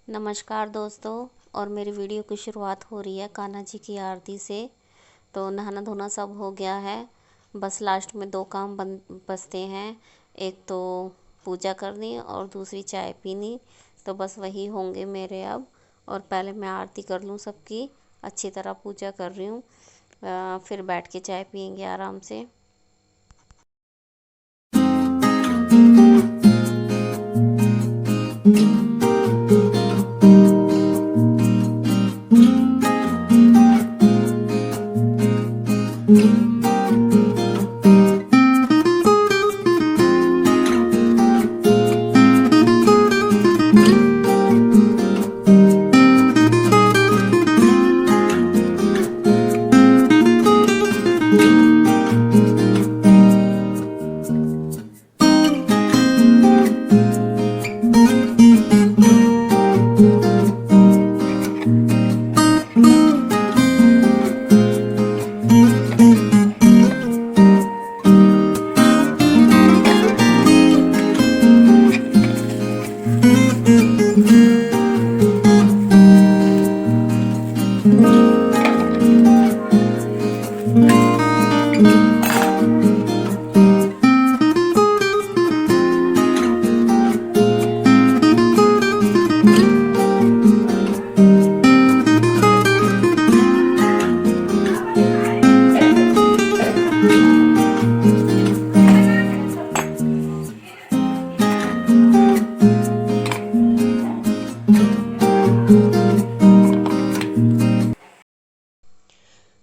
नमस्कार दोस्तों। और मेरी वीडियो की शुरुआत हो रही है कान्हा जी की आरती से। तो नहाना धोना सब हो गया है, बस लास्ट में दो काम बचते हैं। एक तो पूजा करनी और दूसरी चाय पीनी। तो बस वही होंगे मेरे अब। और पहले मैं आरती कर लूँ सबकी, अच्छी तरह पूजा कर रही हूँ। फिर बैठ के चाय पियेंगे आराम से।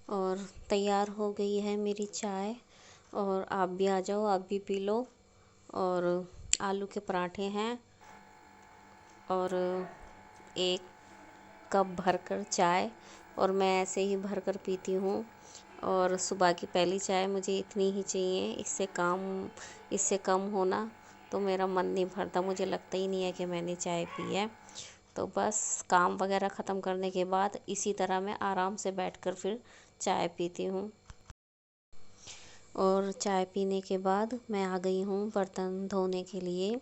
और तैयार हो गई है मेरी चाय। और आप भी आ जाओ, आप भी पी लो। और आलू के पराठे हैं और एक कप भरकर चाय। और मैं ऐसे ही भरकर पीती हूँ। और सुबह की पहली चाय मुझे इतनी ही चाहिए, इससे कम होना तो मेरा मन नहीं भरता। मुझे लगता ही नहीं है कि मैंने चाय पी है। तो बस काम वगैरह ख़त्म करने के बाद इसी तरह मैं आराम से बैठकर फिर चाय पीती हूँ। और चाय पीने के बाद मैं आ गई हूँ बर्तन धोने के लिए।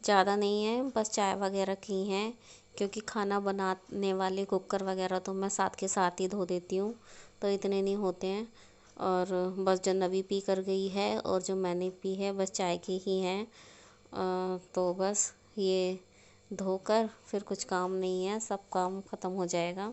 ज़्यादा नहीं है, बस चाय वगैरह की हैं, क्योंकि खाना बनाने वाले कुकर वगैरह तो मैं साथ के साथ ही धो देती हूँ, तो इतने नहीं होते हैं। और बस जो नवी पी कर गई है और जो मैंने पी है बस चाय की ही हैं। तो बस ये धोकर फिर कुछ काम नहीं है, सब काम ख़त्म हो जाएगा।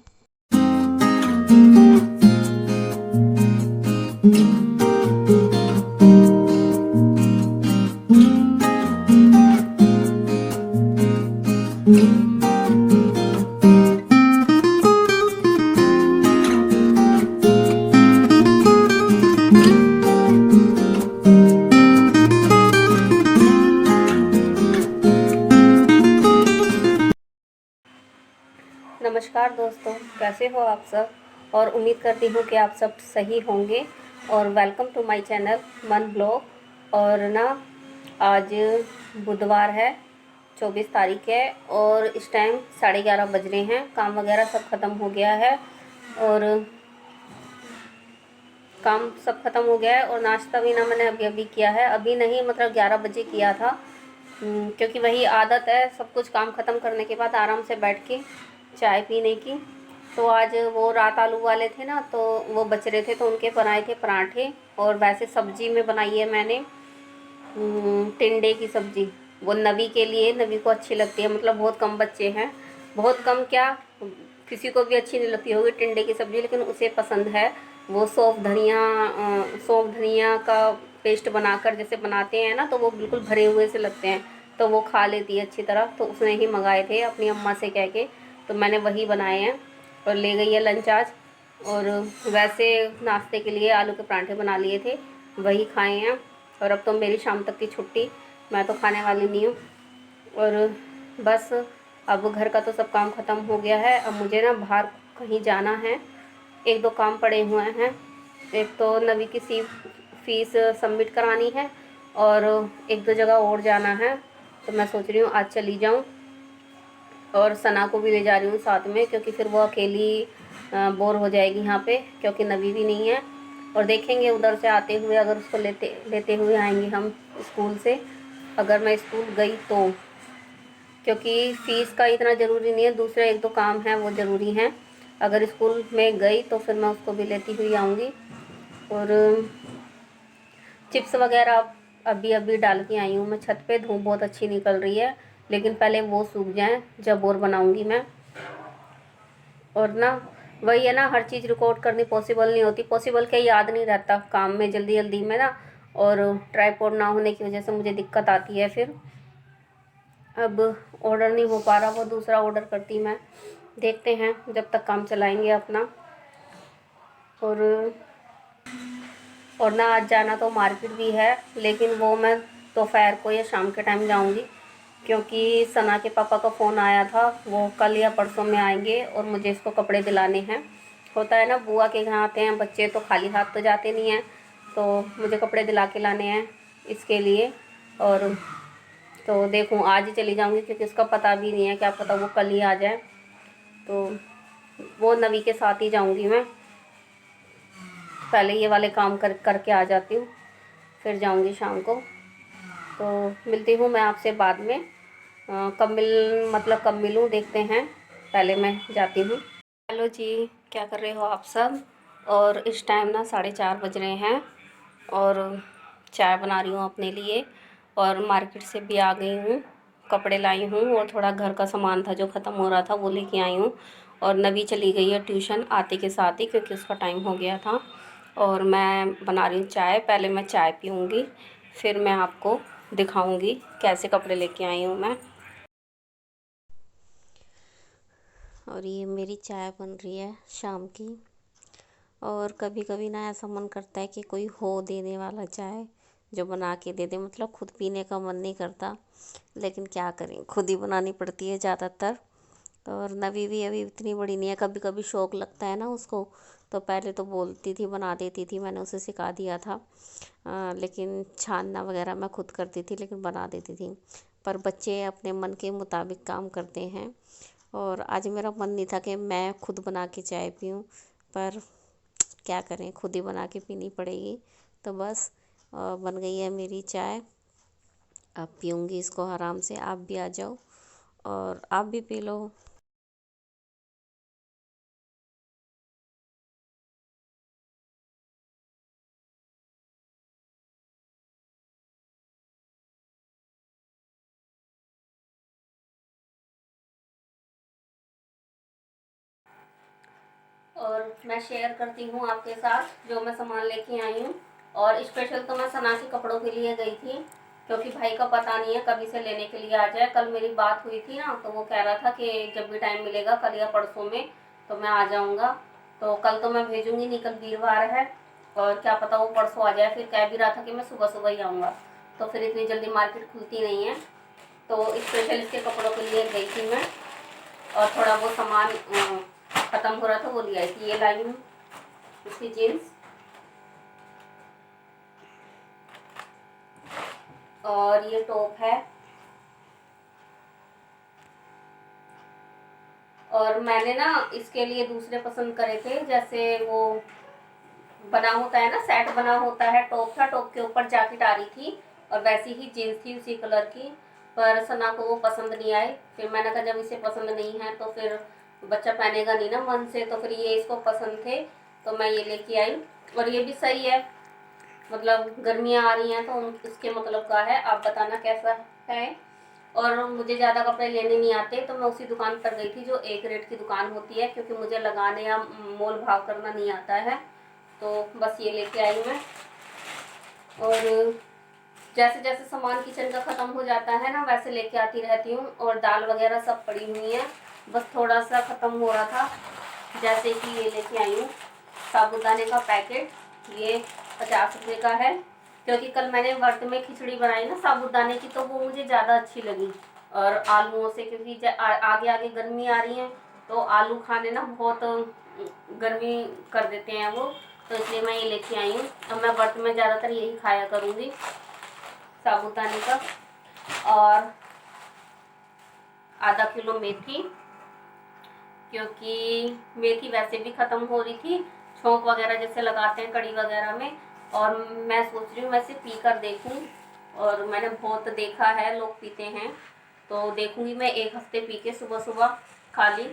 नमस्कार दोस्तों, कैसे हो आप सब। और उम्मीद करती हूँ कि आप सब सही होंगे। और वेलकम टू माय चैनल मन ब्लॉग। और ना, आज बुधवार है, 24 तारीख है और इस टाइम 11:30 बज रहे हैं। काम वगैरह सब ख़त्म हो गया है और काम सब ख़त्म हो गया है। और नाश्ता भी ना मैंने अभी अभी किया है, अभी नहीं मतलब 11 बजे किया था। क्योंकि वही आदत है सब कुछ काम ख़त्म करने के बाद आराम से बैठ के चाय पीने की। तो आज वो रात आलू वाले थे ना, तो वो बच रहे थे तो उनके बनाए थे पराठे। और वैसे सब्जी में बनाई है मैंने टिंडे की सब्ज़ी। वो नवी के लिए, नवी को अच्छी लगती है, मतलब बहुत कम बच्चे हैं, बहुत कम क्या, किसी को भी अच्छी नहीं लगती होगी टिंडे की सब्ज़ी, लेकिन उसे पसंद है। वो सौंफ धनिया का पेस्ट बनाकर जैसे बनाते हैं ना, तो वो बिल्कुल भरे हुए से लगते हैं, तो वो खा लेती है अच्छी तरह। तो उसने ही मंगाए थे अपनी अम्मा से कह के, तो मैंने वही बनाए हैं और ले गई है लंच आज। और वैसे नाश्ते के लिए आलू के पराठे बना लिए थे, वही खाए हैं। और अब तो मेरी शाम तक की छुट्टी, मैं तो खाने वाली नहीं हूँ। और बस अब घर का तो सब काम ख़त्म हो गया है। अब मुझे ना बाहर कहीं जाना है, एक दो काम पड़े हुए हैं। एक तो नवी की फीस सबमिट करानी है और एक दो जगह और जाना है। तो मैं सोच रही हूँ आज चली जाऊँ और सना को भी ले जा रही हूँ साथ में, क्योंकि फिर वो अकेली बोर हो जाएगी यहाँ पे, क्योंकि नवी भी नहीं है। और देखेंगे उधर से आते हुए, अगर उसको लेते हुए आएंगे हम स्कूल से, अगर मैं स्कूल गई तो। क्योंकि फ़ीस का इतना ज़रूरी नहीं है, दूसरे 1-2 काम हैं वो ज़रूरी हैं। अगर स्कूल में गई तो फिर मैं उसको भी लेती हुई आऊँगी। और चिप्स वगैरह अभी अभी डाल के आई हूँ मैं छत पे, धूप बहुत अच्छी निकल रही है, लेकिन पहले वो सूख जाएं जब और बनाऊँगी मैं। और ना वही है ना, हर चीज़ रिकॉर्ड करनी पॉसिबल नहीं होती, पॉसिबल क्या याद नहीं रहता काम में जल्दी जल्दी में ना, और ट्राइपॉड ना होने की वजह से मुझे दिक्कत आती है फिर। अब ऑर्डर नहीं हो पा रहा, वो दूसरा ऑर्डर करती मैं, देखते हैं जब तक काम चलाएंगे अपना। और ना आज जाना तो मार्केट भी है, लेकिन वो मैं दोपहर को या शाम के टाइम जाऊंगी, क्योंकि सना के पापा का फ़ोन आया था, वो कल या परसों में आएंगे और मुझे इसको कपड़े दिलाने हैं। होता है ना, बुआ के यहाँ आते हैं बच्चे तो खाली हाथ तो जाते नहीं हैं, तो मुझे कपड़े दिला के लाने हैं इसके लिए। और तो देखूँ आज ही चली जाऊँगी, क्योंकि उसका पता भी नहीं है, क्या पता वो कल ही आ जाए। तो वो नवी के साथ ही जाऊँगी मैं, पहले ये वाले काम करके आ जाती हूँ, फिर जाऊँगी शाम को। तो मिलती हूँ मैं आपसे बाद में। कब मिलूँ देखते हैं, पहले मैं जाती हूँ। हेलो जी, क्या कर रहे हो आप सब? और इस टाइम ना 4:30 बज रहे हैं, और चाय बना रही हूँ अपने लिए, और मार्केट से भी आ गई हूँ, कपड़े लाई हूँ, और थोड़ा घर का सामान था जो ख़त्म हो रहा था वो लेके आई हूँ। और नवी चली गई है ट्यूशन आते के साथ ही, क्योंकि उसका टाइम हो गया था। और मैं बना रही हूँ चाय, पहले मैं चाय पीऊँगी, फिर मैं आपको दिखाऊँगी कैसे कपड़े लेके आई हूँ मैं। और ये मेरी चाय बन रही है शाम की। और कभी कभी ना ऐसा मन करता है कि कोई हो देने वाला चाय जो बना के दे दे, मतलब खुद पीने का मन नहीं करता, लेकिन क्या करें, खुद ही बनानी पड़ती है ज़्यादातर। और नवी भी अभी इतनी बड़ी नहीं है, कभी कभी शौक़ लगता है ना उसको, तो पहले तो बोलती थी, बना देती थी, मैंने उसे सिखा दिया था। लेकिन छानना वगैरह मैं खुद करती थी, लेकिन बना देती थी। पर बच्चे अपने मन के मुताबिक काम करते हैं, और आज मेरा मन नहीं था कि मैं खुद बना के चाय पीऊँ, पर क्या करें, खुद ही बना के पीनी पड़ेगी। तो बस बन गई है मेरी चाय, अब पीऊँगी इसको आराम से। आप भी आ जाओ और आप भी पी लो। और मैं शेयर करती हूँ आपके साथ जो मैं सामान लेके आई हूँ। और स्पेशल तो मैं सना के कपड़ों के लिए गई थी, क्योंकि भाई का पता नहीं है कभी से लेने के लिए आ जाए। कल मेरी बात हुई थी ना, तो वो कह रहा था कि जब भी टाइम मिलेगा कल या परसों में तो मैं आ जाऊँगा। तो कल तो मैं भेजूँगी नहीं, कल वीरवार है, और क्या पता वो परसों आ जाए। फिर कह भी रहा था कि मैं सुबह सुबह ही आऊँगा, तो फिर इतनी जल्दी मार्केट खुलती नहीं है। तो स्पेशल इसके कपड़ों के लिए गई थी मैं, और थोड़ा वो सामान ख़त्म हो रहा था वो ले आई थी। ये लाई हूँ इसकी जीन्स, और ये टॉप है। और मैंने ना इसके लिए दूसरे पसंद करे थे, जैसे वो बना होता है ना, सेट बना होता है, टॉप था, टॉप के ऊपर जैकेट आ रही थी, और वैसी ही जीन्स थी उसी कलर की, पर सना को वो पसंद नहीं आए। फिर मैंने कहा जब इसे पसंद नहीं है तो फिर बच्चा पहनेगा नहीं ना मन से, तो फिर ये इसको पसंद थे तो मैं ये लेके आई। और ये भी सही है, मतलब गर्मियाँ आ रही हैं तो उसके मतलब का है। आप बताना कैसा है। और मुझे ज़्यादा कपड़े लेने नहीं आते, तो मैं उसी दुकान पर गई थी जो एक रेट की दुकान होती है, क्योंकि मुझे लगाने या मोल भाव करना नहीं आता है। तो बस ये लेके आई मैं। और जैसे जैसे सामान किचन का ख़त्म हो जाता है ना, वैसे लेके आती रहती हूँ। और दाल वगैरह सब पड़ी हुई है, बस थोड़ा सा ख़त्म हो रहा था। जैसे कि ये लेके आई हूँ साबुदाने का पैकेट, ये 50 रुपये का है, क्योंकि कल मैंने व्रत में खिचड़ी बनाई ना साबुदाने की, तो वो मुझे ज़्यादा अच्छी लगी। और आलूओं से, क्योंकि आगे आगे गर्मी आ रही है, तो आलू खाने ना बहुत गर्मी कर देते हैं वो, तो इसलिए मैं ये लेके आई हूँ। अब मैं व्रत में ज़्यादातर यही खाया करूँगी, साबुदाने का। और आधा किलो मेथी, क्योंकि मेथी वैसे भी ख़त्म हो रही थी, छोंक वगैरह जैसे लगाते हैं कड़ी वगैरह में, और मैं सोच रही हूँ वैसे पी कर देखूँ। और मैंने बहुत देखा है लोग पीते हैं, तो देखूंगी मैं 1 हफ्ते पी के सुबह सुबह खाली।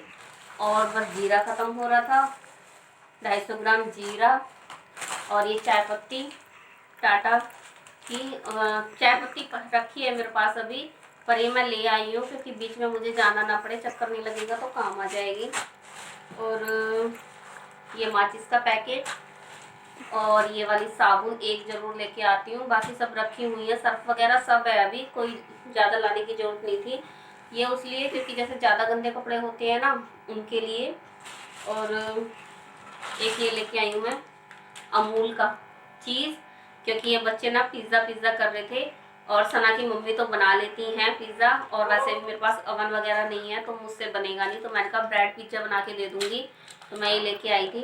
और बस जीरा ख़त्म हो रहा था, 250 ग्राम जीरा। और ये चाय पत्ती टाटा की चाय पत्ती रखी है मेरे पास अभी, पर ये मैं ले आई हूँ क्योंकि बीच में मुझे जाना ना पड़े, चक्कर नहीं लगेगा तो काम आ जाएगी। और ये माचिस का पैकेट और ये वाली साबुन एक ज़रूर लेके आती हूँ। बाकी सब रखी हुई है, सर्फ वगैरह सब है, अभी कोई ज़्यादा लाने की ज़रूरत नहीं थी। ये उसलिए क्योंकि जैसे ज़्यादा गंदे कपड़े होते हैं ना, उनके लिए। और एक ये लेके आई हूँ मैं अमूल का चीज़, क्योंकि ये बच्चे ना पिज़्ज़ा कर रहे थे और सना की मम्मी तो बना लेती हैं पिज़्ज़ा, और वैसे भी मेरे पास अवन वगैरह नहीं है तो मुझसे बनेगा नहीं, तो मैंने कहा ब्रेड पिज़्ज़ा बना के दे दूँगी। तो मैं ये लेके आई थी,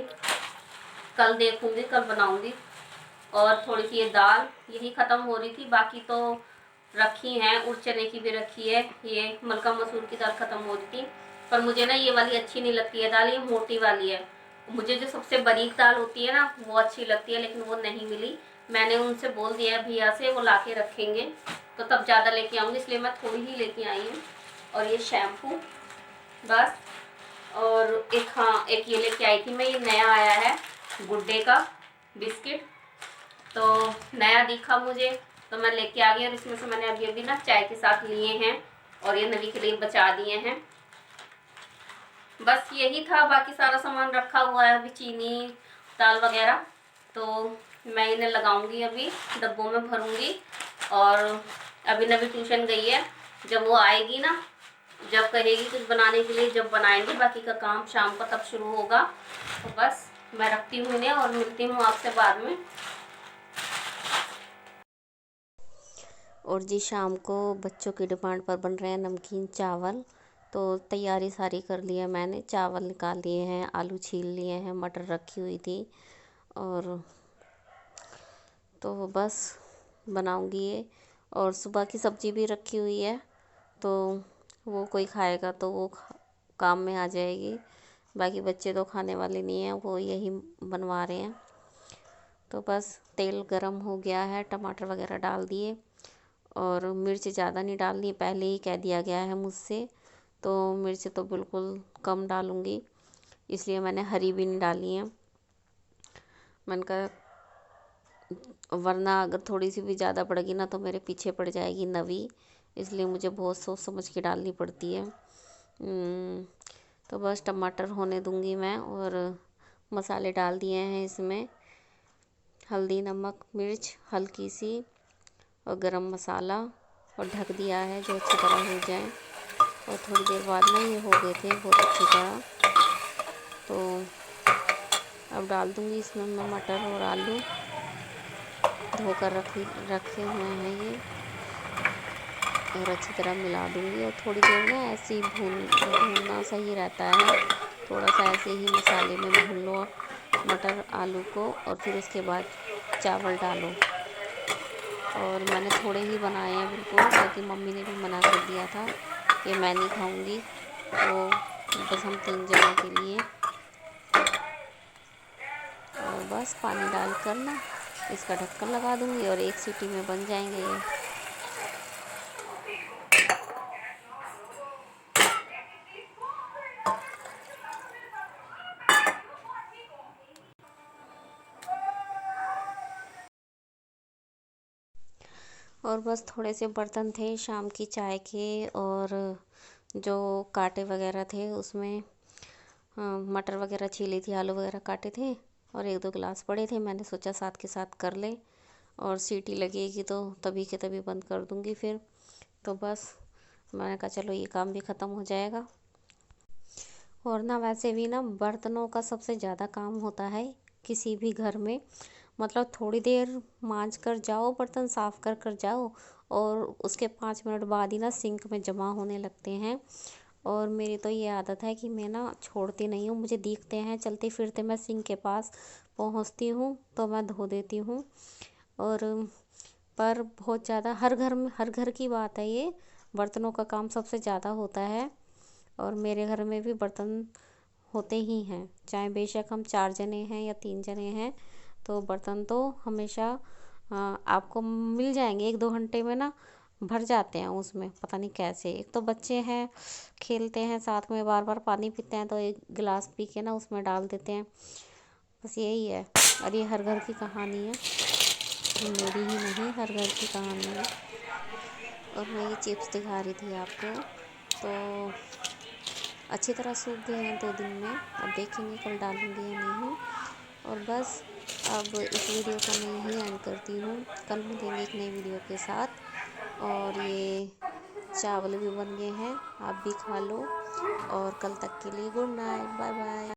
कल देखूँगी, कल बनाऊँगी। और थोड़ी सी ये दाल यही ख़त्म हो रही थी, बाकी तो रखी हैं, उड़द चने की भी रखी है। ये मलका मसूर की दाल ख़त्म हो रही थी, पर मुझे ना ये वाली अच्छी नहीं लगती है दाल, ये मोटी वाली है। मुझे जो सबसे बारीक दाल होती है ना वो अच्छी लगती है, लेकिन वो नहीं मिली। मैंने उनसे बोल दिया है भैया से, वो ला के रखेंगे तो तब ज़्यादा लेके आऊँगी, इसलिए मैं थोड़ी ही लेके आई हूँ। और ये शैम्पू बस। और एक, हाँ, एक ये लेके आई थी मैं, ये नया आया है गुड्डे का बिस्किट, तो नया दिखा मुझे तो मैं लेके आ गई। और इसमें से मैंने अभी अभी ना चाय के साथ लिए हैं और ये नवी के लिए बचा दिए हैं। बस यही था, बाकी सारा सामान रखा हुआ है, अभी चीनी दाल वगैरह तो मैं इन्हें लगाऊंगी, अभी डब्बों में भरूंगी। और अभी नवी ट्यूशन गई है, जब वो आएगी ना, जब कहेगी कुछ बनाने के लिए, जब बनाएंगे, बाकी का काम शाम को तब शुरू होगा। तो बस मैं रखती हूँ इन्हें और मिलती हूँ आपसे बाद में। और जी शाम को बच्चों की डिमांड पर बन रहे हैं नमकीन चावल। तो तैयारी सारी कर ली है मैंने, चावल निकाल लिए हैं, आलू छील लिए हैं, मटर रखी हुई थी, और तो बस बनाऊंगी ये। और सुबह की सब्ज़ी भी रखी हुई है, तो वो कोई खाएगा तो वो काम में आ जाएगी। बाकी बच्चे तो खाने वाले नहीं हैं, वो यही बनवा रहे हैं। तो बस तेल गरम हो गया है, टमाटर वगैरह डाल दिए, और मिर्च ज़्यादा नहीं डालनी, पहले ही कह दिया गया है मुझसे, तो मिर्च तो बिल्कुल कम डालूँगी, इसलिए मैंने हरी भी नहीं डाली है। मैंने कहा वरना अगर थोड़ी सी भी ज़्यादा पड़ेगी ना तो मेरे पीछे पड़ जाएगी नवी, इसलिए मुझे बहुत सोच समझ के डालनी पड़ती है। तो बस टमाटर होने दूंगी मैं, और मसाले डाल दिए हैं इसमें, हल्दी नमक मिर्च हल्की सी, और गरम मसाला, और ढक दिया है जो अच्छी तरह हो जाए। और थोड़ी देर बाद में ये हो गए थे बहुत अच्छी तरह। तो अब डाल दूँगी इसमें मैं मटर और आलू, धोकर रखे हुए हैं ये, और अच्छी तरह मिला दूँगी। और थोड़ी देर ना ऐसे ही भूनना सही रहता है, थोड़ा सा ऐसे ही मसाले में भून लो मटर आलू को, और फिर उसके बाद चावल डालो। और मैंने थोड़े ही बनाए हैं बिल्कुल, क्योंकि मम्मी ने भी मना कर दिया था कि मैं नहीं खाऊंगी, तो बस हम 3 जनों के लिए। और बस पानी डाल कर ना इसका ढक्कन लगा दूंगी, और 1 सीटी में बन जाएंगे ये। और बस थोड़े से बर्तन थे शाम की चाय के, और जो कांटे वगैरह थे उसमें मटर वगैरह छीली थी, आलू वगैरह काटे थे, और 1-2 गिलास पड़े थे, मैंने सोचा साथ के साथ कर ले, और सीटी लगेगी तो तभी के तभी बंद कर दूंगी फिर। तो बस मैंने कहा चलो ये काम भी ख़त्म हो जाएगा। और ना वैसे भी ना बर्तनों का सबसे ज़्यादा काम होता है किसी भी घर में, मतलब थोड़ी देर मांज कर जाओ, बर्तन साफ़ कर कर जाओ, और उसके 5 मिनट बाद ही ना सिंक में जमा होने लगते हैं। और मेरी तो ये आदत है कि मैं ना छोड़ती नहीं हूँ, मुझे दिखते हैं चलते फिरते, मैं सिंक के पास पहुँचती हूँ तो मैं धो देती हूँ। और पर बहुत ज़्यादा हर घर की बात है ये, बर्तनों का काम सबसे ज़्यादा होता है। और मेरे घर में भी बर्तन होते ही हैं, चाहे बेशक हम 4 जने हैं या 3 जने हैं, तो बर्तन तो हमेशा आपको मिल जाएंगे 1-2 घंटे में ना। भर जाते हैं उसमें, पता नहीं कैसे। एक तो बच्चे हैं, खेलते हैं साथ में, बार बार पानी पीते हैं तो एक गिलास पी के ना उसमें डाल देते हैं। बस यही है। और ये हर घर की कहानी है, मेरी ही नहीं, हर घर की कहानी है। और मैं ये चिप्स दिखा रही थी आपको, तो अच्छी तरह सूख गए हैं 2 दिन में। अब देखेंगे कल डालूंगी या नहीं। और बस अब इस वीडियो को मैं यहीं एंड करती हूँ। कल मिलेंगे एक नई वीडियो के साथ। और ये चावल भी बन गए हैं, आप भी खा लो। और कल तक के लिए गुड नाइट, बाय बाय।